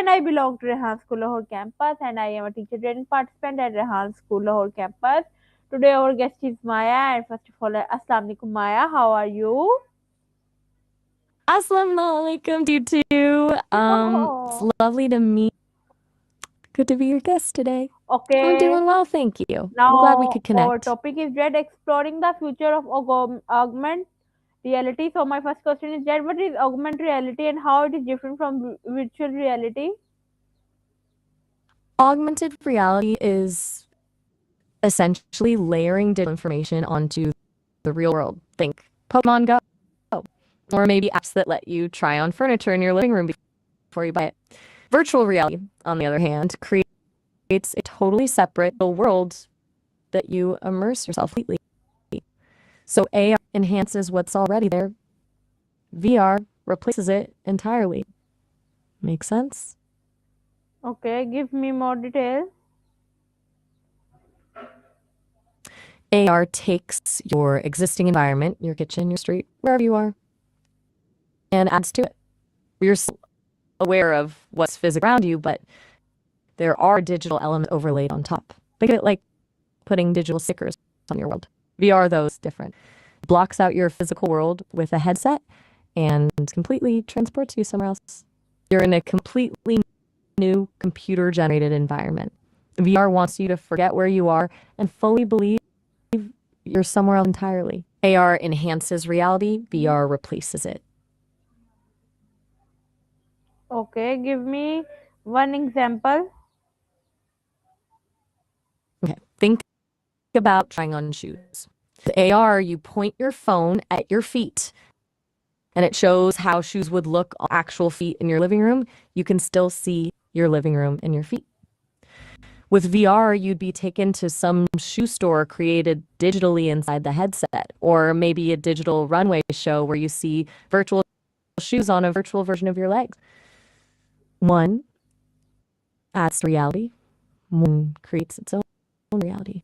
and I belong to Rehan School Lahore campus, and I am a teacher training participant at Rehan School Lahore campus. Today, our guest is Maya, and first of all, Assalamu alaikum, Maya. How are you? Assalamu alaikum to you too. It's Oh, lovely to meet. Good to be your guest today. I'm okay. doing well, thank you. I'm glad we Now, could our connect. topic is that exploring the future of augmented reality. So, my first question is that what is augmented reality and how it is different from virtual reality? Augmented reality is essentially layering digital information onto the real world. Think Pokemon Go, or maybe apps that let you try on furniture in your living room before you buy it. Virtual reality, on the other hand, creates a totally separate world that you immerse yourself completely. So AR enhances what's already there. VR replaces it entirely. Make sense? Okay, give me more details. AR takes your existing environment, your kitchen, your street, wherever you are, and adds to it. You're still aware of what's physical around you, but there are digital elements overlaid on top. Think of it like putting digital stickers on your world. VR, though, is different. Blocks out your physical world with a headset and completely transports you somewhere else. You're in a completely new computer-generated environment. VR wants you to forget where you are and fully believe you're somewhere else entirely. AR enhances reality, VR replaces it. Okay, give me one example. Okay, think about trying on shoes. With AR, you point your phone at your feet and it shows how shoes would look on actual feet in your living room. You can still see your living room and your feet. With VR, you'd be taken to some shoe store created digitally inside the headset, or maybe a digital runway show where you see virtual shoes on a virtual version of your legs. One adds to reality, one creates its own reality.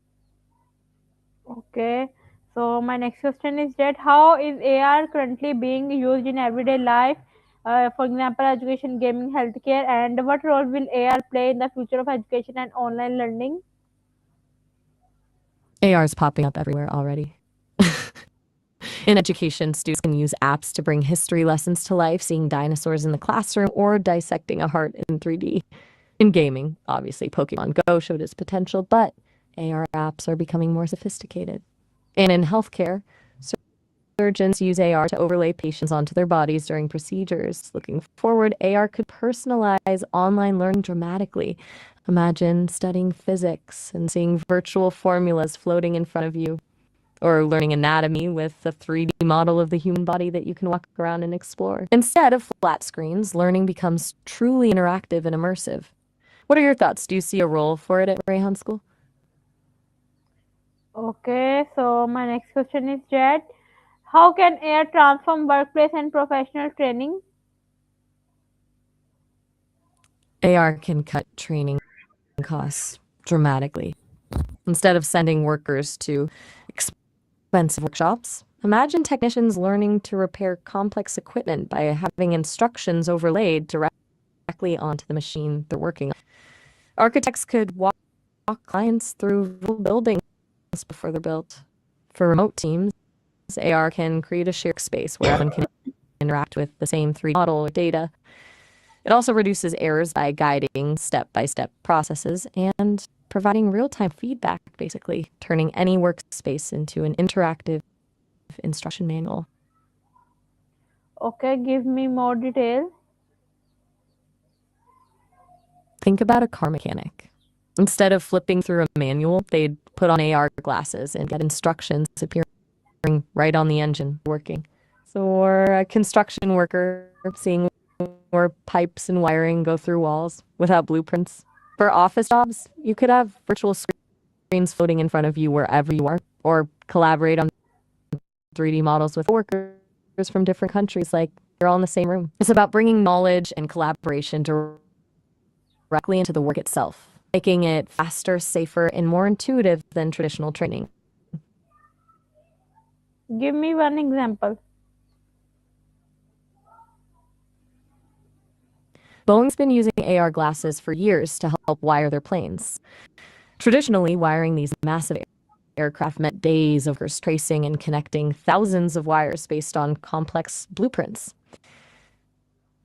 Okay, so my next question is that how is AR currently being used in everyday life? For example, education, gaming, healthcare, and what role will AR play in the future of education and online learning? AR is popping up everywhere already. In education, students can use apps to bring history lessons to life, seeing dinosaurs in the classroom or dissecting a heart in 3D. In gaming, obviously, Pokemon Go showed its potential, but AR apps are becoming more sophisticated. And in healthcare, surgeons use AR to overlay patients onto their bodies during procedures. Looking forward, AR could personalize online learning dramatically. Imagine studying physics and seeing virtual formulas floating in front of you, or learning anatomy with a 3D model of the human body that you can walk around and explore. Instead of flat screens, learning becomes truly interactive and immersive. What are your thoughts? Do you see a role for it at Rayhan School? Okay, so my next question is that how can AR transform workplace and professional training? AR can cut training costs dramatically. Instead of sending workers to expensive workshops, imagine technicians learning to repair complex equipment by having instructions overlaid directly onto the machine they're working on. Architects could walk clients through buildings before they're built. For remote teams, AR can create a shared space where everyone can interact with the same 3D model or data. It also reduces errors by guiding step-by-step processes and providing real-time feedback, basically, turning any workspace into an interactive instruction manual. Okay, give me more details. Think about a car mechanic. Instead of flipping through a manual, they'd put on AR glasses and get instructions appearing right on the engine working. So, or a construction worker seeing where pipes and wiring go through walls without blueprints. For office jobs, you could have virtual screens floating in front of you wherever you are, or collaborate on 3D models with workers from different countries, like you're all in the same room. It's about bringing knowledge and collaboration directly into the work itself, making it faster, safer, and more intuitive than traditional training. Give me one example. Boeing's been using AR glasses for years to help wire their planes. Traditionally, wiring these massive aircraft meant days of tracing and connecting thousands of wires based on complex blueprints.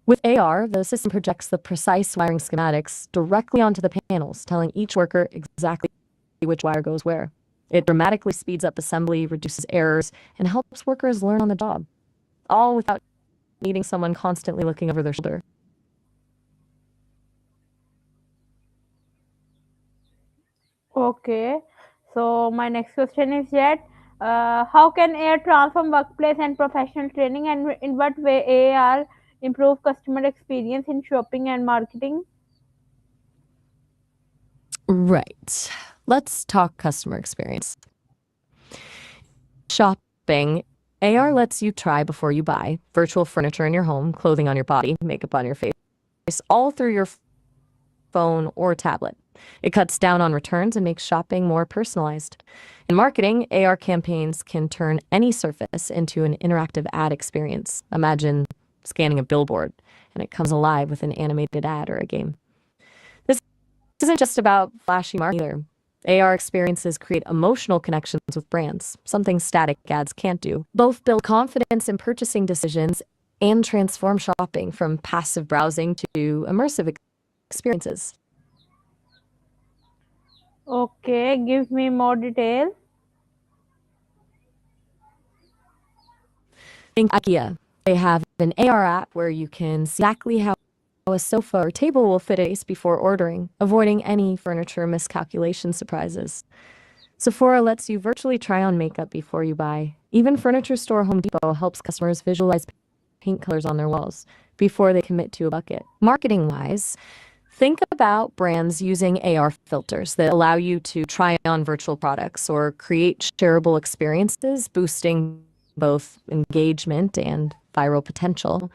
With AR, the system projects the precise wiring schematics directly onto the panels, telling each worker exactly which wire goes where. It dramatically speeds up assembly, reduces errors, and helps workers learn on the job, all without needing someone constantly looking over their shoulder. Okay. So my next question is that how can AI transform workplace and professional training, and in what way AR improve customer experience in shopping and marketing? Right. Let's talk customer experience. Shopping. AR lets you try before you buy virtual furniture in your home, clothing on your body, makeup on your face, all through your phone or tablet. It cuts down on returns and makes shopping more personalized. In marketing, AR campaigns can turn any surface into an interactive ad experience. Imagine scanning a billboard and it comes alive with an animated ad or a game. This isn't just about flashy marketing either. AR experiences create emotional connections with brands, something static ads can't do. Both build confidence in purchasing decisions and transform shopping from passive browsing to immersive experiences. Okay, give me more detail. Think IKEA. They have an AR app where you can see exactly how a sofa or table will fit a space before ordering, avoiding any furniture miscalculation surprises. Sephora lets you virtually try on makeup before you buy. Even furniture store Home Depot helps customers visualize paint colors on their walls before they commit to a bucket. Marketing wise, think about brands using AR filters that allow you to try on virtual products or create shareable experiences, boosting both engagement and viral potential.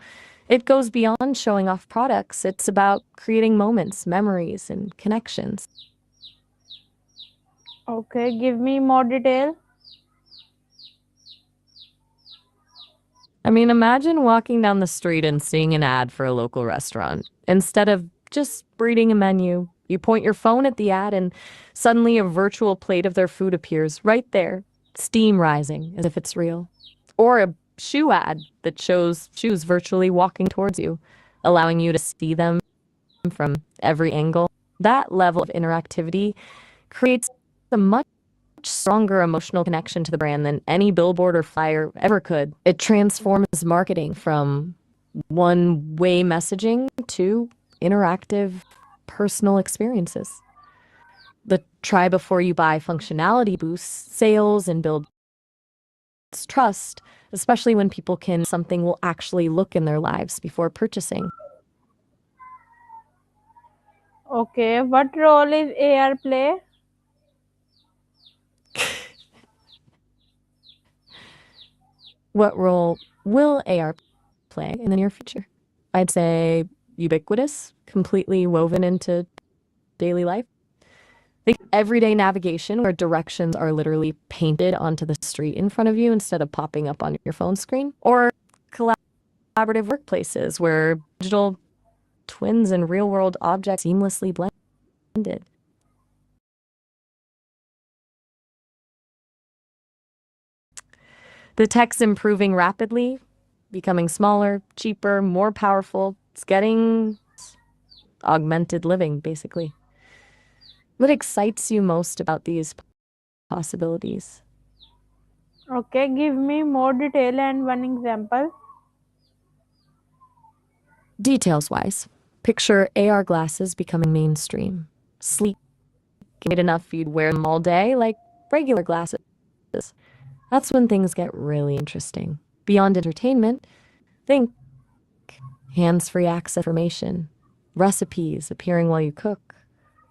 It goes beyond showing off products. It's about creating moments, memories, and connections. Okay, give me more detail. I mean, imagine walking down the street and seeing an ad for a local restaurant. Instead of just reading a menu, you point your phone at the ad and suddenly a virtual plate of their food appears right there, steam rising as if it's real. Or a shoe ad that shows shoes virtually walking towards you, allowing you to see them from every angle. That level of interactivity creates a much stronger emotional connection to the brand than any billboard or flyer ever could. It transforms marketing from one-way messaging to interactive, personal experiences. The try before you buy functionality boosts sales and builds trust, especially when people can something will actually look in their lives before purchasing. Okay, what role is AR play? What role will AR play in the near future? I'd say ubiquitous, completely woven into daily life. Think everyday navigation where directions are literally painted onto the street in front of you instead of popping up on your phone screen. Or collaborative workplaces where digital twins and real world objects seamlessly blended. The tech's improving rapidly, becoming smaller, cheaper, more powerful. It's getting augmented living, basically. What excites you most about these possibilities? Okay, give me more detail and one example. Details wise, picture AR glasses becoming mainstream. Sleek, good enough you'd wear them all day like regular glasses. That's when things get really interesting. Beyond entertainment, think hands-free access information, recipes appearing while you cook,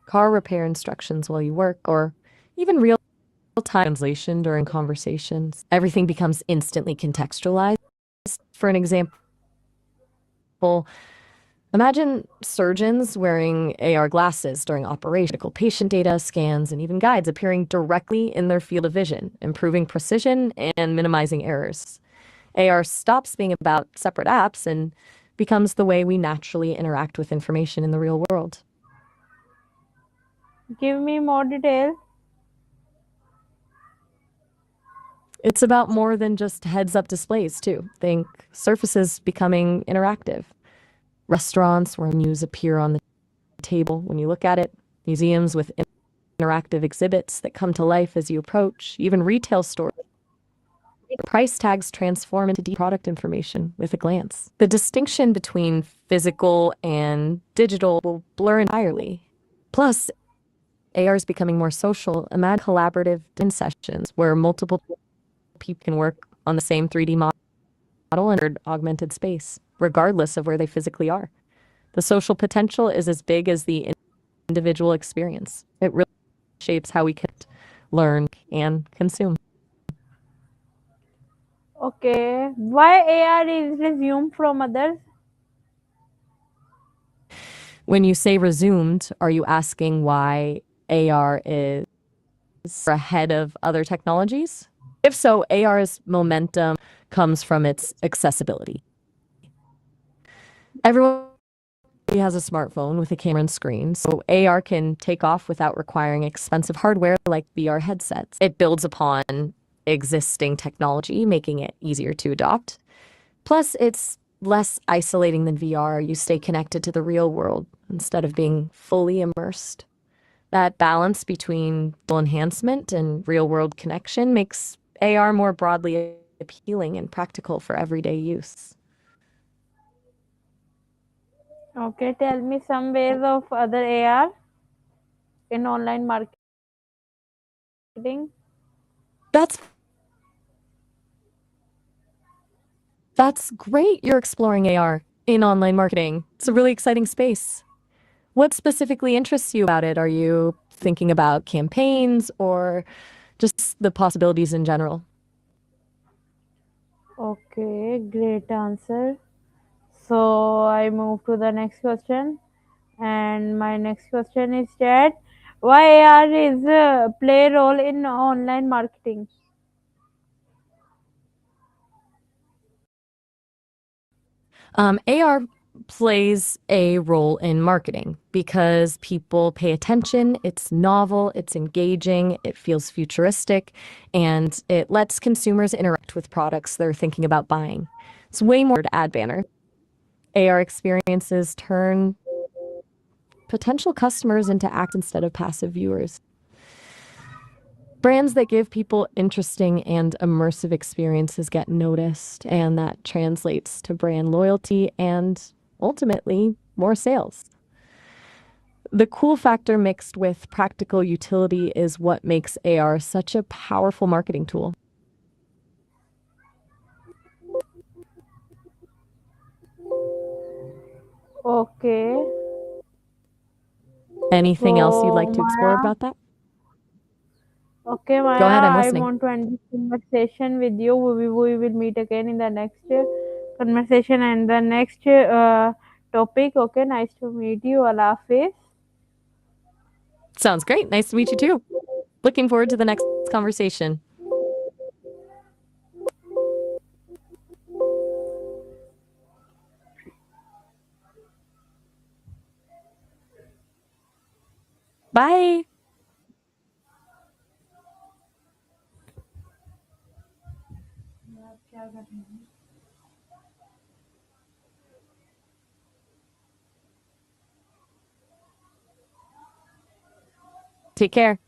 car repair instructions while you work, or even real-time translation during conversations. Everything becomes instantly contextualized. For an example, imagine surgeons wearing AR glasses during operation. Patient data, scans, and even guides appearing directly in their field of vision, improving precision and minimizing errors. AR stops being about separate apps and becomes the way we naturally interact with information in the real world. Give me more detail. It's about more than just heads-up displays, too. Think surfaces becoming interactive. Restaurants where menus appear on the table when you look at it, museums with interactive exhibits that come to life as you approach, even retail stores. Price tags transform into deep product information with a glance. The distinction between physical and digital will blur entirely. Plus, AR is becoming more social. Imagine collaborative in sessions where multiple people can work on the same 3D model in an augmented space, regardless of where they physically are. The social potential is as big as the individual experience. It really shapes how we can learn and consume. Okay. Why AR is resumed from others? When you say resumed, are you asking why AR is ahead of other technologies? If so, AR's momentum comes from its accessibility. Everyone has a smartphone with a camera and screen, so AR can take off without requiring expensive hardware like VR headsets. It builds upon existing technology, making it easier to adopt. Plus, it's less isolating than VR. You stay connected to the real world instead of being fully immersed. That balance between digital enhancement and real-world connection makes AR more broadly appealing and practical for everyday use. Okay, tell me some ways of other AR in online marketing. That's that's great you're exploring AR in online marketing. It's a really exciting space. What specifically interests you about it? Are you thinking about campaigns or just the possibilities in general? Okay, great answer. So I move to the next question, and my next question is that why AR is play role in online marketing? AR plays a role in marketing because people pay attention. It's novel, it's engaging, it feels futuristic, and it lets consumers interact with products they're thinking about buying. It's way more to ad banner. AR experiences turn potential customers into act instead of passive viewers. Brands that give people interesting and immersive experiences get noticed, and that translates to brand loyalty and ultimately more sales. The cool factor mixed with practical utility is what makes AR such a powerful marketing tool. Okay, Anything else you'd so like to explore Maya, about that? okay Go ahead, I'm Maya, I listening. want to end this conversation with you. We will meet again in the next conversation and the next topic. Okay, nice to meet you. Allah Hafiz. Sounds great. Nice to meet you too. Looking forward to the next conversation. Bye. Take care.